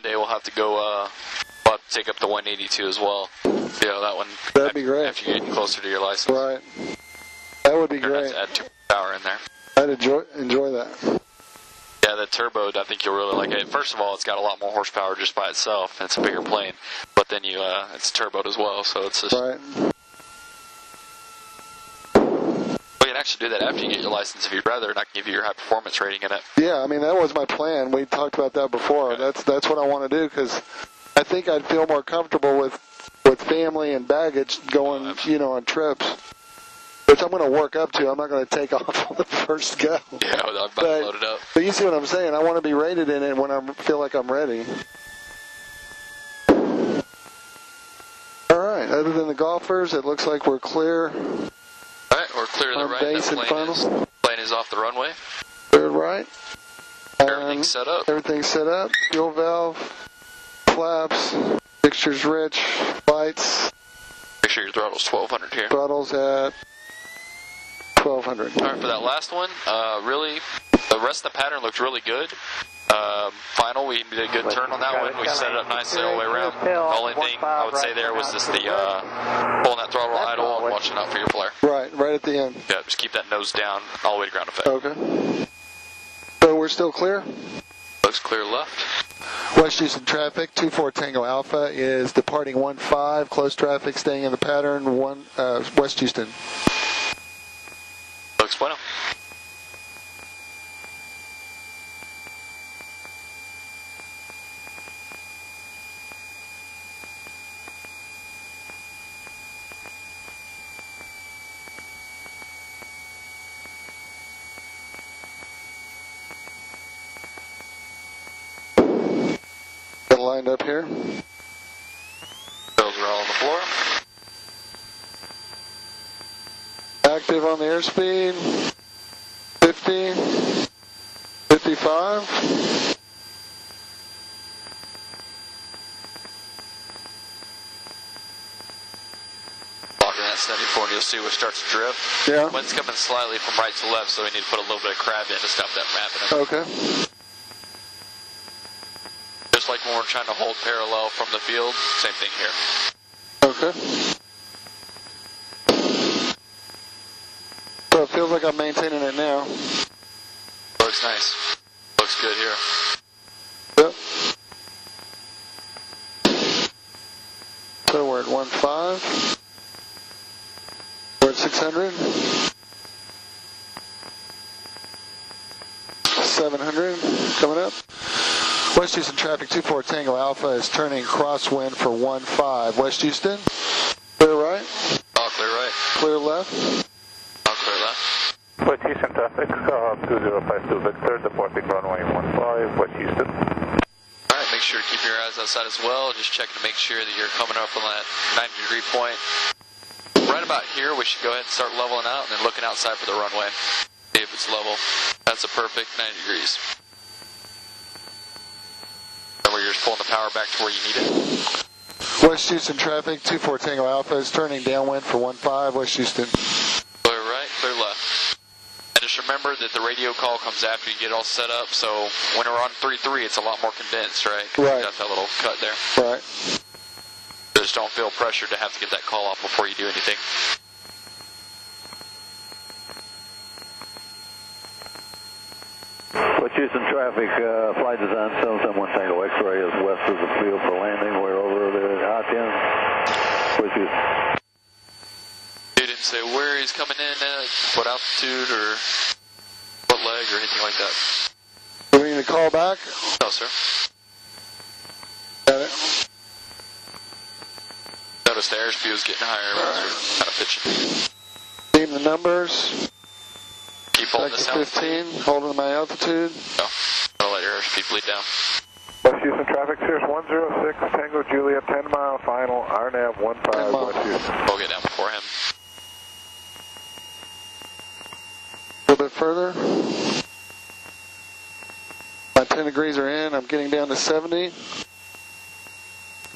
Speaker 2: We'll have to go, we'll have to take up the 182 as well. Yeah, that one.
Speaker 1: That'd be great.
Speaker 2: After you get closer to your license.
Speaker 1: Right. That would be
Speaker 2: You're
Speaker 1: great.
Speaker 2: going to have to add 2 power in there.
Speaker 1: I'd enjoy that.
Speaker 2: Yeah, the turbo, I think you'll really like it. First of all, it's got a lot more horsepower just by itself, and it's a bigger plane. But then it's turboed as well, so it's just...
Speaker 1: Right.
Speaker 2: We can actually do that after you get your license if you'd rather, and I can give you your high performance rating in it.
Speaker 1: Yeah, I mean, that was my plan. We talked about that before.
Speaker 2: Okay.
Speaker 1: That's what I want to do, because I think I'd feel more comfortable with family and baggage going, on trips, which I'm going to work up to. I'm not going to take off on the first go.
Speaker 2: Yeah, I'm about to load it up.
Speaker 1: But you see what I'm saying? I want to be rated in it when I feel like I'm ready. All right, other than the golfers, it looks like we're clear.
Speaker 2: All right, we're clear to the right.
Speaker 1: Base and final.
Speaker 2: Plane is off the runway.
Speaker 1: Clear right.
Speaker 2: Everything's set up.
Speaker 1: Everything's set up. Fuel valve, flaps, fixtures rich, lights.
Speaker 2: Make sure your throttle's 1200 here.
Speaker 1: Throttle's at 1200.
Speaker 2: All right, for that last one, really, the rest of the pattern looked really good. Final, we did a good turn on that one. We set it up nicely all the way around. The only thing I would say there was just the pulling that throttle idle and watching out for your flare.
Speaker 1: Right at the end.
Speaker 2: Yeah, just keep that nose down all the way to ground effect.
Speaker 1: Okay. So we're still clear?
Speaker 2: Looks clear left.
Speaker 1: West Houston traffic, 24 Tango Alpha is departing 15, close traffic, staying in the pattern, West Houston.
Speaker 2: Looks bueno.
Speaker 1: Lined up here.
Speaker 2: Bills are all on the floor.
Speaker 1: Active on the airspeed. 50. 55.
Speaker 2: Locking that 74 and you'll see what starts to drift.
Speaker 1: Yeah.
Speaker 2: Wind's coming slightly from right to left, so we need to put a little bit of crab in to stop that from happening.
Speaker 1: Okay.
Speaker 2: Just like when we're trying to hold parallel from the field, same thing here.
Speaker 1: Okay. So So it feels like I'm maintaining it now.
Speaker 2: Looks nice. Looks good here.
Speaker 1: Yep. So we're at 1.5. We're at 600. 700 coming up. West Houston traffic 24 Tango Alpha is turning crosswind for 1.5. West Houston, clear right.
Speaker 2: All clear right.
Speaker 1: Clear left.
Speaker 2: All clear left.
Speaker 3: West Houston traffic, 2052 Victor, departing runway 15, West Houston.
Speaker 2: Alright, make sure to keep your eyes outside as well. Just checking to make sure that you're coming up on that 90-degree point. Right about here, we should go ahead and start leveling out and then looking outside for the runway. See if it's level. That's a perfect 90 degrees. That way you're just pulling the power back to where you need it.
Speaker 1: West Houston traffic 24 Tango Alpha is turning downwind for 1.5. West Houston.
Speaker 2: Clear right, clear left. And just remember that the radio call comes after you get all set up, so when we're on 3.3, it's a lot more condensed, right?
Speaker 1: Right.
Speaker 2: You got that little cut there.
Speaker 1: Right.
Speaker 2: Just don't feel pressured to have to get that call off before you do anything.
Speaker 4: West Houston traffic, flight design 771 Tango X-ray is west of the field for landing. We're over the I-10. West Houston.
Speaker 2: He didn't say where he's coming in at, what altitude, or what leg, or anything like that.
Speaker 1: Do we need to call back?
Speaker 2: No, sir.
Speaker 1: Got it.
Speaker 2: Notice the airspeed was getting higher as we're kind of pitching.
Speaker 1: Team the numbers.
Speaker 2: Keep holding
Speaker 1: Back
Speaker 2: this
Speaker 1: to 15, holding my altitude.
Speaker 2: No, don't let your airspeed bleed down.
Speaker 3: West Houston traffic, Sears 106, Tango Juliet, 10 mile final, RNAV 15, West Houston.
Speaker 2: We'll get down before him.
Speaker 1: A little bit further. My 10 degrees are in. I'm getting down to 70.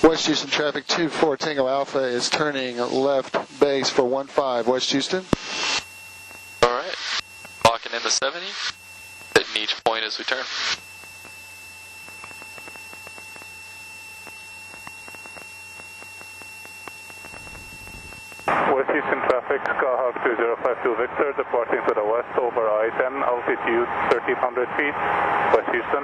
Speaker 1: West Houston traffic 24 Tango Alpha is turning left base for 15. West Houston.
Speaker 2: Alright. Locking in the 70. Hitting each point as we turn.
Speaker 3: West Houston traffic, Skyhawk 2052 Victor, departing to the west over I-10, altitude 1,300 feet, West Houston.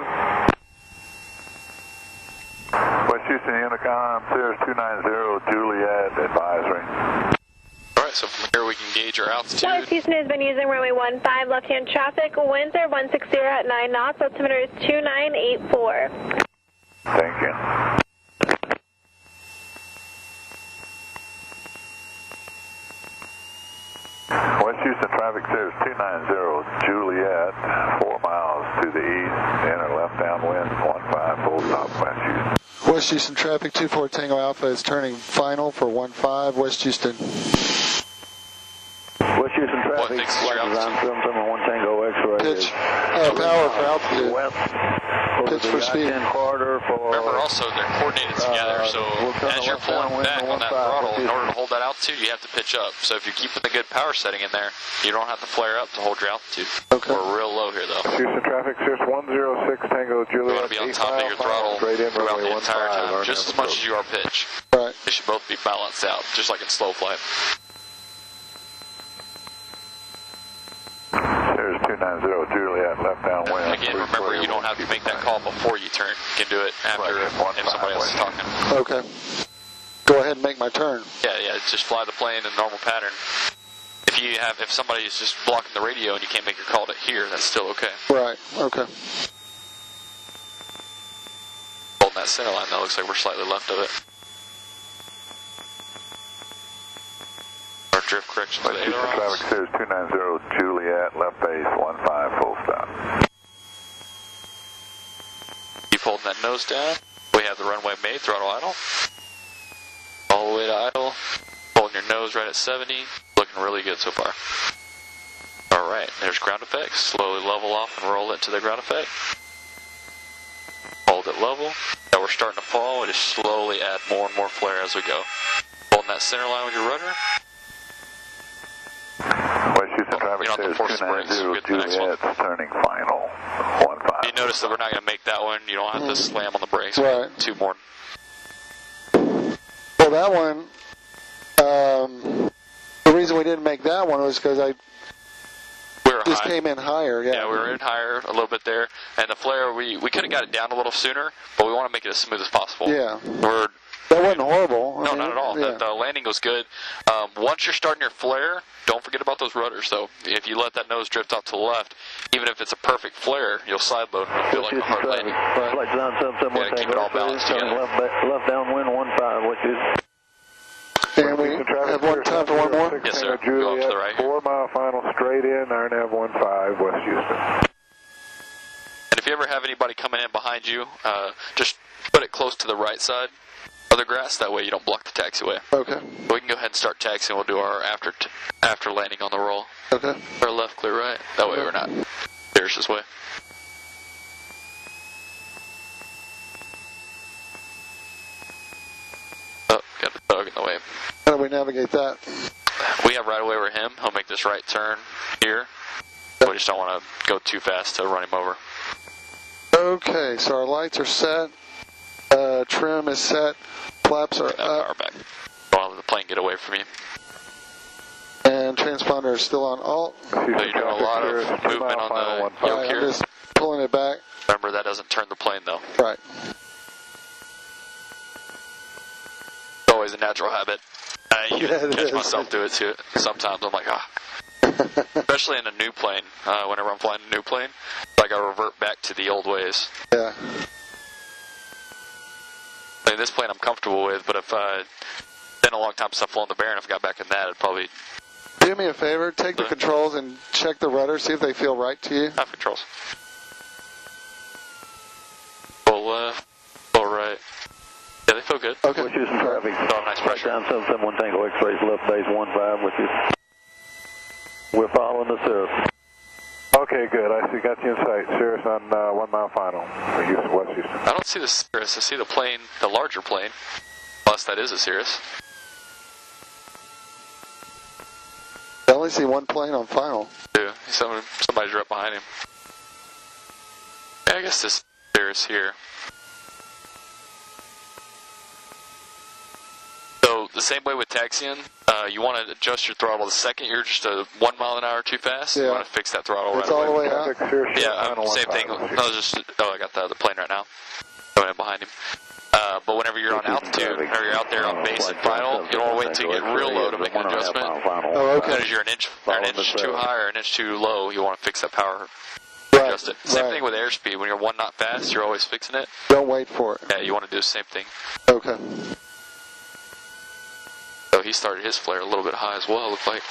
Speaker 4: West Houston Unicom, Sears 290 Juliet advisory.
Speaker 2: Alright, so from here we can gauge our altitude.
Speaker 6: West Houston has been using runway 15, left-hand traffic, winds are 160 at 9 knots, altimeter is 2984.
Speaker 4: Thank you. West Houston traffic says 290 Juliet, 4 miles to the east, enter left downwind, 15, full stop, West Houston.
Speaker 1: West Houston traffic 24 Tango Alpha is turning final for 15. West Houston.
Speaker 4: West Houston
Speaker 2: What
Speaker 4: traffic,
Speaker 2: fixes your
Speaker 4: flight design
Speaker 2: altitude?
Speaker 4: 771 Tango X-ray.
Speaker 1: Pitch. Power for altitude.
Speaker 4: West.
Speaker 1: Pitch for speed.
Speaker 4: Corridor for.
Speaker 2: Remember also they're coordinated together, so as you're pulling back on that throttle, in order to hold that altitude, you have to pitch up. So if you're keeping a good power setting in there, you don't have to flare up to hold your altitude.
Speaker 1: Okay.
Speaker 2: We're real low here though.
Speaker 3: Houston traffic, Sears 106, Tango
Speaker 2: You
Speaker 3: Juliet,
Speaker 2: want to be on top of your throttle throughout the entire time, just as much as you are pitch.
Speaker 1: Right.
Speaker 2: They should both be balanced out, just like in slow flight.
Speaker 4: There's 290 Juliet, left downwind.
Speaker 2: Again, remember you don't have to make that call before you turn. You can do it after if somebody else is talking.
Speaker 1: Okay. Go ahead and make my turn.
Speaker 2: Yeah, just fly the plane in normal pattern. If somebody is just blocking the radio and you can't make your call to here, that's still okay.
Speaker 1: Right. Okay.
Speaker 2: Holding that center line, that looks like we're slightly left of it. Our drift correction to
Speaker 4: West
Speaker 2: the
Speaker 4: Houston
Speaker 2: ailerons.
Speaker 4: traffic says 290 Juliet, left base, 15, full stop.
Speaker 2: Keep holding that nose down. We have the runway made, throttle idle. All the way to idle. Holding your nose right at 70. Looking really good so far. Alright, there's ground effects. Slowly level off and roll it to the ground effect. Hold it level. Now we're starting to fall. We just slowly add more and more flare as we go. Holding that center line with your rudder.
Speaker 4: West Houston traffic
Speaker 2: You don't have to force
Speaker 4: says
Speaker 2: the brakes.
Speaker 4: 290
Speaker 2: Get the next one.
Speaker 4: Juliet, turning final, 15.
Speaker 2: You notice that we're not going to make that one. You don't have to slam on the brakes.
Speaker 1: Right.
Speaker 2: Two more.
Speaker 1: Well, that one, the reason we didn't make that one was because
Speaker 2: were
Speaker 1: just
Speaker 2: high.
Speaker 1: came in higher, yeah.
Speaker 2: Yeah, we were in higher a little bit there. And the flare, we could have got it down a little sooner, but we want to make it as smooth as possible.
Speaker 1: Yeah.
Speaker 2: That
Speaker 1: wasn't horrible.
Speaker 2: No, not at all.
Speaker 1: Yeah.
Speaker 2: The landing was good. Once you're starting your flare, don't forget about those rudders, though. If you let that nose drift off to the left, even if it's a perfect flare, you'll side load and you'll feel like a hard landing.
Speaker 7: Flight design 771
Speaker 2: Yeah, keep it all balanced together.
Speaker 7: Left downwind 15, which is...
Speaker 1: And we have one time for one more?
Speaker 2: Yes, sir.
Speaker 4: Juliet,
Speaker 2: Go up to the right here.
Speaker 4: 4 mile final straight in, IronAv 15, West Houston.
Speaker 2: And if you ever have anybody coming in behind you, just put it close to the right side of the grass. That way you don't block the taxiway.
Speaker 1: Okay.
Speaker 2: We can go ahead and start taxiing. We'll do our after landing on the roll.
Speaker 1: Okay.
Speaker 2: Clear left, clear right. That way we're not Pierce's way. Oh, got the dog in the way.
Speaker 1: How do we navigate that?
Speaker 2: We have right away over him. He'll make this right turn here. We just don't want to go too fast to run him over.
Speaker 1: Okay, so our lights are set. Trim is set. Flaps are up.
Speaker 2: Power back. Don't let the plane get away from you.
Speaker 1: And transponder is still on alt.
Speaker 2: So you're doing a lot of movement on the yoke
Speaker 1: I'm
Speaker 2: here.
Speaker 1: just pulling it back.
Speaker 2: Remember, that doesn't turn the plane, though.
Speaker 1: Right.
Speaker 2: It's always a natural habit. I
Speaker 1: Yeah, it
Speaker 2: catch
Speaker 1: is.
Speaker 2: myself do it too. Sometimes I'm like, Especially in a new plane. Whenever I'm flying a new plane, like I revert back to the old ways.
Speaker 1: Yeah.
Speaker 2: I mean, this plane I'm comfortable with, but if been a long time since I've flown the Baron, if I got back in that, I'd probably
Speaker 1: Do me a favor, take the controls and check the rudder, see if they feel right to you.
Speaker 2: have controls. Full left, full right. Yeah, they feel good.
Speaker 1: Okay.
Speaker 7: West Houston traffic.
Speaker 2: Oh, nice
Speaker 7: Flight
Speaker 2: pressure.
Speaker 7: down 771 Tango X-rays, left base 15, which is... We're following the Cirrus.
Speaker 4: Okay, good. I see. Got you in sight. Cirrus on 1 mile final. West Houston.
Speaker 2: I don't see the Cirrus. I see the plane, the larger plane. Unless that is a Cirrus.
Speaker 1: I only see one plane on final.
Speaker 2: Yeah, somebody's right behind him. Yeah, I guess this Cirrus here. So the same way with taxiing, you want to adjust your throttle the second you're just 1 mile an hour too fast.
Speaker 1: Yeah.
Speaker 2: You want to fix that throttle
Speaker 1: It's
Speaker 2: right
Speaker 1: all the
Speaker 2: away.
Speaker 1: way out.
Speaker 2: Yeah, same thing. I got the plane right now. Going in behind him. But whenever you're on altitude, whenever you're out there on base and final, you don't want to wait until you get real low to make an adjustment.
Speaker 1: Oh, okay.
Speaker 2: Because you're an inch too high or an inch too low, you want to fix that power.
Speaker 1: Right,
Speaker 2: Adjust it. Same
Speaker 1: right.
Speaker 2: thing with airspeed. When you're 1 knot fast, you're always fixing it.
Speaker 1: Don't wait for it.
Speaker 2: Yeah, you want to do the same thing.
Speaker 1: Okay.
Speaker 2: So he started his flare a little bit high as well, looked like.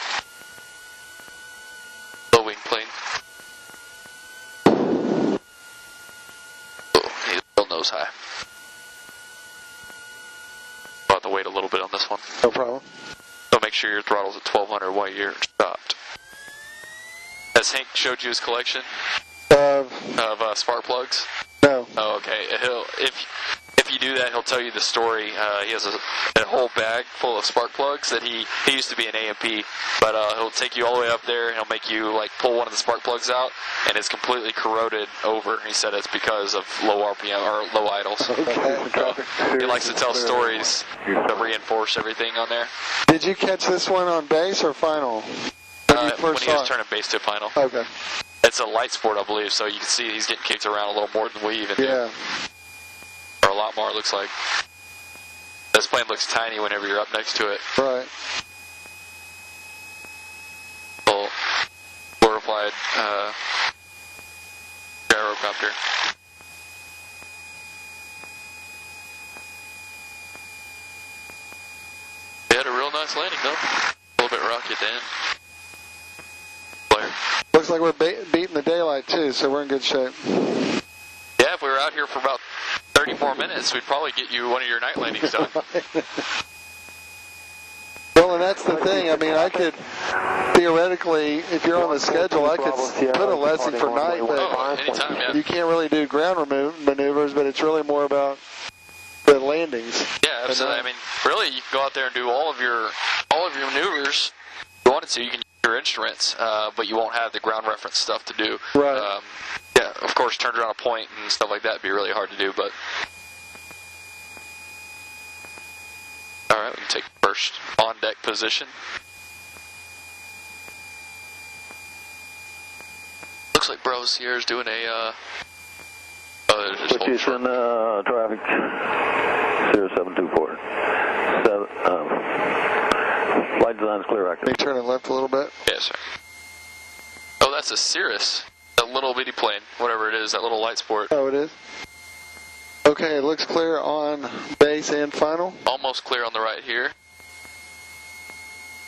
Speaker 2: Low wing plane. Oh, he's still nose high. I'll have to wait a little bit on this one.
Speaker 1: No problem.
Speaker 2: So make sure your throttle's at 1200 while you're stopped. Has Hank showed you his collection of spark plugs?
Speaker 1: No.
Speaker 2: Oh, okay. If you do that, he'll tell you the story. He has a whole bag full of spark plugs that he used to be an A&P, but he'll take you all the way up there and he'll make you like pull one of the spark plugs out, and it's completely corroded over. He said it's because of low RPM or low idles.
Speaker 1: Okay.
Speaker 2: He likes to tell stories to reinforce everything on there.
Speaker 1: Did you catch this one on base or final?
Speaker 2: When he was turning base to final.
Speaker 1: Okay.
Speaker 2: It's a light sport, I believe, so you can see he's getting kicked around a little more than we even do.
Speaker 1: Yeah.
Speaker 2: Or a lot more, it looks like. This plane looks tiny whenever you're up next to it.
Speaker 1: Right.
Speaker 2: Full glorified gyrocopter. They had a real nice landing, though. A little bit rocky at the end. Flare.
Speaker 1: Looks like we're beating the daylight too, so we're in good shape.
Speaker 2: Yeah, if we were out here for about 30 more minutes, we'd probably get you one of your night landings done.
Speaker 1: Well, and that's the thing. I mean, I could theoretically, if you're on the schedule, I could put a lesson for night, but
Speaker 2: anytime, yeah.
Speaker 1: you can't really do ground maneuvers, but it's really more about the landings.
Speaker 2: Yeah, absolutely. I mean, really, you can go out there and do all of your maneuvers. If you wanted to, you can use your instruments, but you won't have the ground reference stuff to do.
Speaker 1: Right.
Speaker 2: Yeah, of course, turned around a point and stuff like that would be really hard to do, but... Alright, we can take first on-deck position. like Bros here is doing a,
Speaker 7: West Houston, traffic 0724. Flight design is clear, active.
Speaker 1: May turn it left a little bit.
Speaker 2: Yes, sir. Oh, that's a Cirrus. That little bitty plane, whatever it is, that little light sport.
Speaker 1: Oh, it is? Okay, it looks clear on base and final.
Speaker 2: Almost clear on the right here.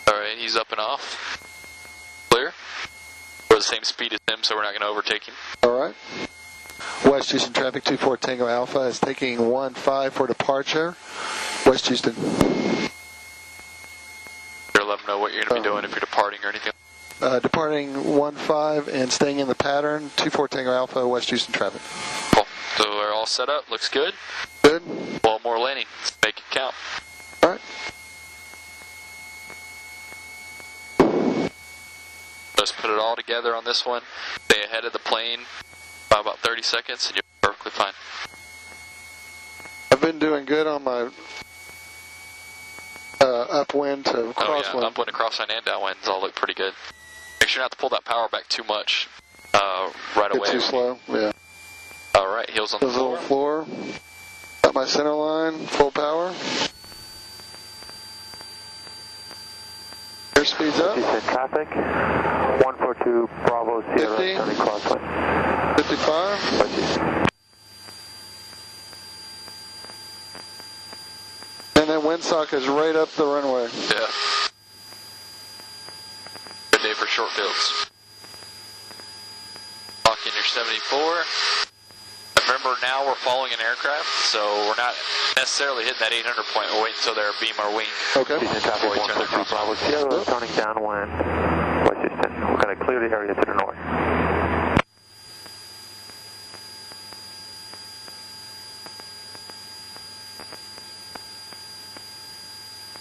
Speaker 2: Alright, he's up and off. Clear. We're the same speed as him, so we're not going to overtake him.
Speaker 1: Alright. West Houston traffic 24 Tango Alpha is taking 15 for departure. West Houston.
Speaker 2: You'll let them know what you're going to be doing if you're departing or anything.
Speaker 1: Departing 15 and staying in the pattern. 24 Tango Alpha, West Houston traffic.
Speaker 2: Cool. So we're all set up. Looks good.
Speaker 1: Good.
Speaker 2: One more landing. Let's make it count.
Speaker 1: Alright.
Speaker 2: Just put it all together on this one. Stay ahead of the plane by about 30 seconds and you're perfectly fine.
Speaker 1: I've been doing good on my upwind to crosswind.
Speaker 2: Oh yeah, upwind to crosswind and downwinds all look pretty good. Make sure not to pull that power back too much right away.
Speaker 1: Too slow, yeah.
Speaker 2: Alright, heels on the floor.
Speaker 1: Got my center line, full power. Airspeed's up.
Speaker 3: Traffic, 142 Bravo Sierra,
Speaker 1: 50.
Speaker 3: turning crosswind.
Speaker 1: 55. And then windsock is right up the runway.
Speaker 2: Yeah. Good day for short fields. Lock in your 74. Remember, now we're following an aircraft, so we're not necessarily hitting that 800 point. We'll wait until they're beam our wing.
Speaker 1: Okay.
Speaker 3: Traffic 142 Bravo Sierra, turning downwind. West Houston, we're going to clear the area to the north.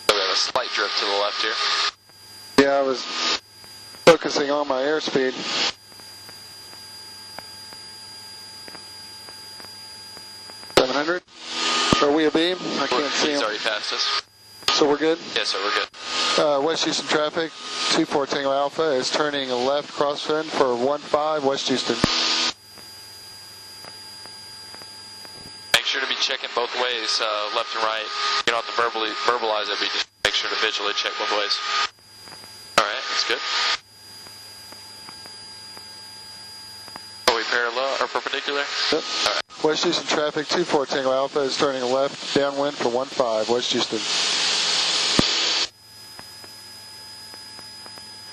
Speaker 2: So we have a slight drift to the left here.
Speaker 1: Yeah, I was focusing on my airspeed. Are we a beam? I can't see him.
Speaker 2: He's already passed us.
Speaker 1: So we're good?
Speaker 2: Yes, sir, we're good.
Speaker 1: West Houston traffic, 24 Tango Alpha is turning left crosswind for 15 West Houston.
Speaker 2: Make sure to be checking both ways, left and right. You don't have to verbalize it, but you just make sure to visually check both ways. Alright, that's good. Are we parallel or perpendicular?
Speaker 1: Yep.
Speaker 2: Alright.
Speaker 1: West Houston traffic, 24 Tango Alpha is turning left downwind for 15 West Houston.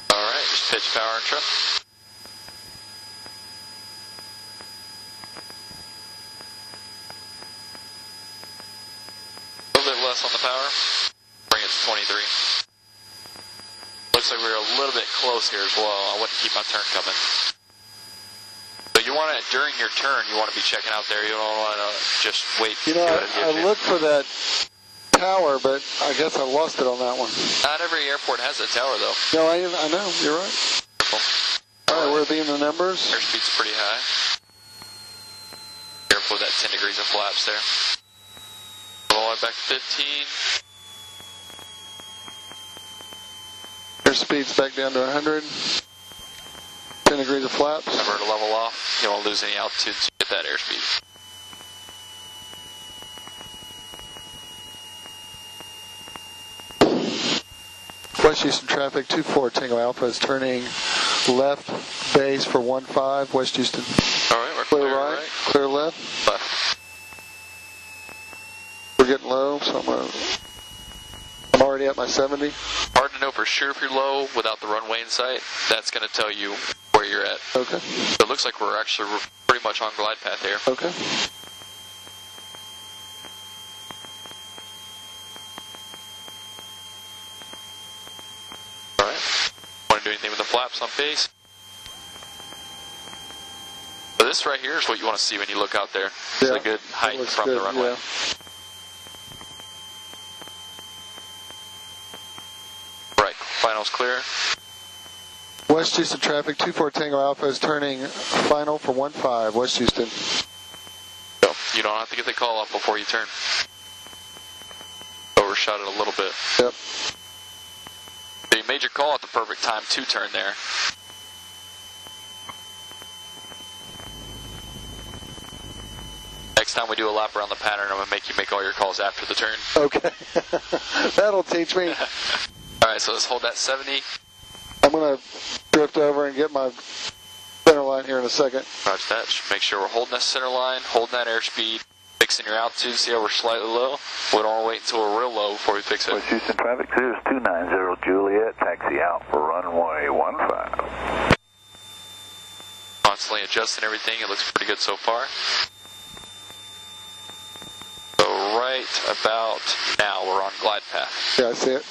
Speaker 2: Alright, just pitch power and trim. A little bit less on the power. Bring it to 23. Looks like we're a little bit close here as well. I wouldn't keep my turn coming. So you want to, during your turn, you want to be checking out there. You don't want to just wait.
Speaker 1: You know, I looked for that tower, but I guess I lost it on that one.
Speaker 2: Not every airport has a tower, though.
Speaker 1: No, I know. You're right. All right, we're being the numbers.
Speaker 2: Airspeed's pretty high. Careful with that 10 degrees of flaps there. All the way back to 15.
Speaker 1: Airspeed's back down to 100. 10 degrees of flaps.
Speaker 2: Remember to level off. You don't want to lose any altitude to get that airspeed.
Speaker 1: West Houston traffic, 24 Tango Alpha is turning left base for 15 West Houston.
Speaker 2: Alright, we're clear right.
Speaker 1: Clear left.
Speaker 2: Left.
Speaker 1: We're getting low, so I'm already at my 70.
Speaker 2: Hard to know for sure if you're low without the runway in sight. That's going to tell you where you're at.
Speaker 1: Okay.
Speaker 2: So it looks like we're actually pretty much on glide path here.
Speaker 1: Okay.
Speaker 2: Alright. Want to do anything with the flaps on base? So this right here is what you want to see when you look out there. It's a good height from the runway.
Speaker 1: Yeah.
Speaker 2: Right, final's clear.
Speaker 1: West Houston traffic, 24 Tango Alpha is turning final for 15 West Houston.
Speaker 2: So you don't have to get the call off before you turn. Overshot it a little bit.
Speaker 1: Yep.
Speaker 2: So you made your call at the perfect time to turn there. next time we do a lap around the pattern, I'm going to make you make all your calls after the turn.
Speaker 1: Okay. That'll teach me.
Speaker 2: Alright, so let's hold that 70.
Speaker 1: I'm going to drift over and get my center line here in a second.
Speaker 2: Roger that. Just make sure we're holding that center line, holding that airspeed, fixing your altitude, see how we're slightly low. We don't want to wait until we're real low before we fix it.
Speaker 4: West Houston traffic, Cirrus 290 Juliet, taxi out for runway 15.
Speaker 2: Constantly adjusting everything. It looks pretty good so far. So right about now, we're on glide path.
Speaker 1: Yeah, I see it.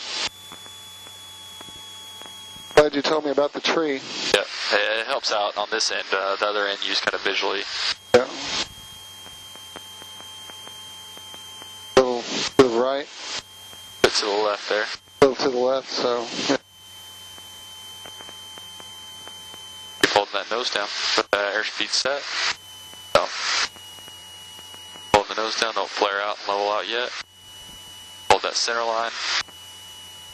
Speaker 1: Glad you told me about the tree.
Speaker 2: Yeah, it helps out on this end. The other end, you just kind of visually.
Speaker 1: Yeah. A little to the right.
Speaker 2: Bit to the left there.
Speaker 1: A little to the left, so. Yeah.
Speaker 2: Keep holding that nose down. Airspeed set. So, holding the nose down, don't flare out and level out yet. Hold that center line.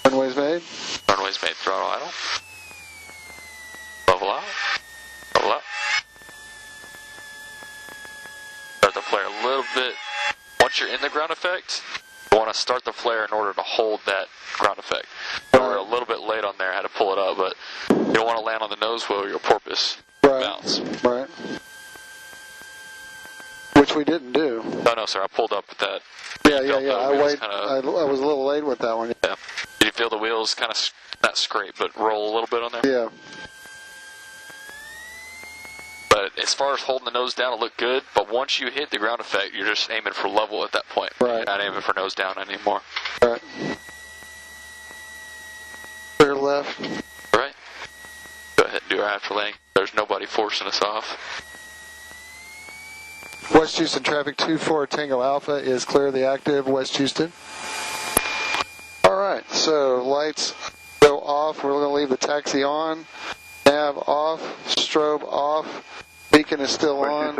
Speaker 1: Runway's made.
Speaker 2: Runway's made. Throttle idle. Level out. Level out. Start the flare a little bit. Once you're in the ground effect, you want to start the flare in order to hold that ground effect. We're a little bit late on there. I had to pull it up, but you don't want to land on the nose wheel or your porpoise bounce.
Speaker 1: Right. Which we didn't do.
Speaker 2: No, sir. I pulled up with that.
Speaker 1: Yeah. I was a little late with that one.
Speaker 2: Yeah. Did you feel the wheels kind of, not scrape, but roll a little bit on there?
Speaker 1: Yeah.
Speaker 2: But as far as holding the nose down, it looked good. But once you hit the ground effect, you're just aiming for level at that point.
Speaker 1: Right.
Speaker 2: You're not aiming for nose down anymore.
Speaker 1: Right. Clear left.
Speaker 2: Right. Go ahead and do our after landing. There's nobody forcing us off.
Speaker 1: West Houston traffic 24 Tango Alpha is clear of the active West Houston. Alright, so lights go off. We're going to leave the taxi on. Nav off. Strobe off. Beacon is still on.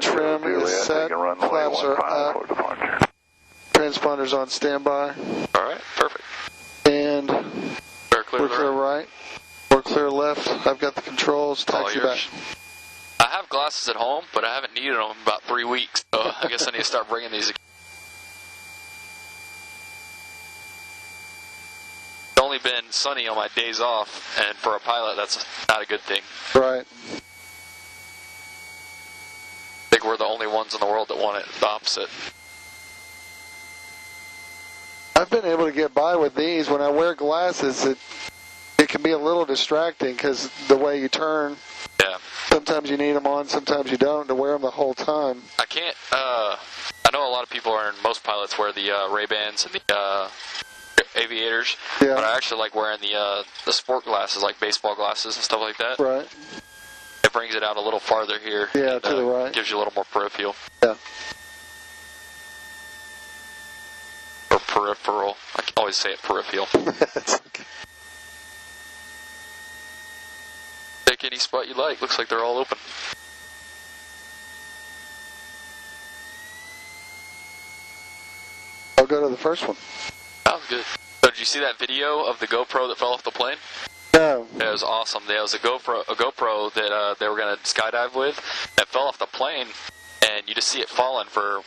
Speaker 1: Trim is set. Flaps are up. Transponders on standby.
Speaker 2: Alright, perfect.
Speaker 1: And we're clear right. We're clear left. I've got the controls. Taxi back.
Speaker 2: I have glasses at home, but I haven't needed them in about 3 weeks. So I guess I need to start bringing these again. It's only been sunny on my days off, and for a pilot, that's not a good thing.
Speaker 1: Right.
Speaker 2: I think we're the only ones in the world that want it the opposite.
Speaker 1: I've been able to get by with these. When I wear glasses, it can be a little distracting because the way you turn.
Speaker 2: Yeah.
Speaker 1: Sometimes you need them on, sometimes you don't, to wear them the whole time.
Speaker 2: I can't, I know a lot of people and most pilots wear the Ray-Bans and the aviators,
Speaker 1: yeah.
Speaker 2: But I actually like wearing the sport glasses, like baseball glasses and stuff like that.
Speaker 1: Right.
Speaker 2: It brings it out a little farther here.
Speaker 1: Yeah,
Speaker 2: and,
Speaker 1: to the right.
Speaker 2: Gives you a little more peripheral.
Speaker 1: Yeah.
Speaker 2: Or peripheral. I can always say it peripheral.
Speaker 1: Okay.
Speaker 2: Take any spot you like. Looks like they're all open.
Speaker 1: I'll go to the first one.
Speaker 2: Sounds good. So did you see that video of the GoPro that fell off the plane?
Speaker 1: No.
Speaker 2: It was awesome. There was a GoPro that they were going to skydive with that fell off the plane, and you just see it falling for,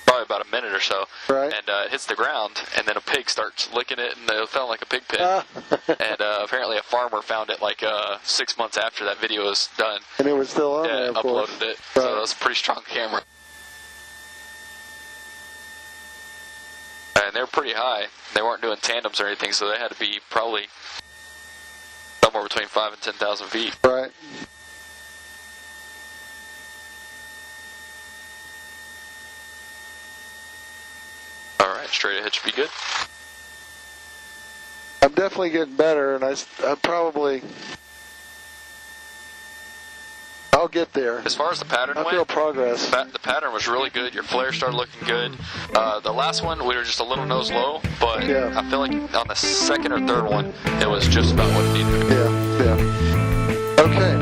Speaker 2: probably about a minute or so.
Speaker 1: Right.
Speaker 2: And it hits the ground, and then a pig starts licking it, and it felt like a pig pen. And apparently a farmer found it like 6 months after that video was done.
Speaker 1: And it was still on there, of course.
Speaker 2: Uploaded it.
Speaker 1: Right.
Speaker 2: So that was a pretty strong camera. And they were pretty high. They weren't doing tandems or anything, so they had to be probably somewhere between 5,000 and 10,000 feet.
Speaker 1: Right.
Speaker 2: Alright, straight ahead should be good.
Speaker 1: I'm definitely getting better, and I'll get there.
Speaker 2: As far as the pattern went,
Speaker 1: I feel progress.
Speaker 2: The pattern was really good. Your flare started looking good. The last one, we were just a little nose low, but
Speaker 1: yeah.
Speaker 2: I feel like on the second or third one, it was just about what it needed.
Speaker 1: Yeah. Okay.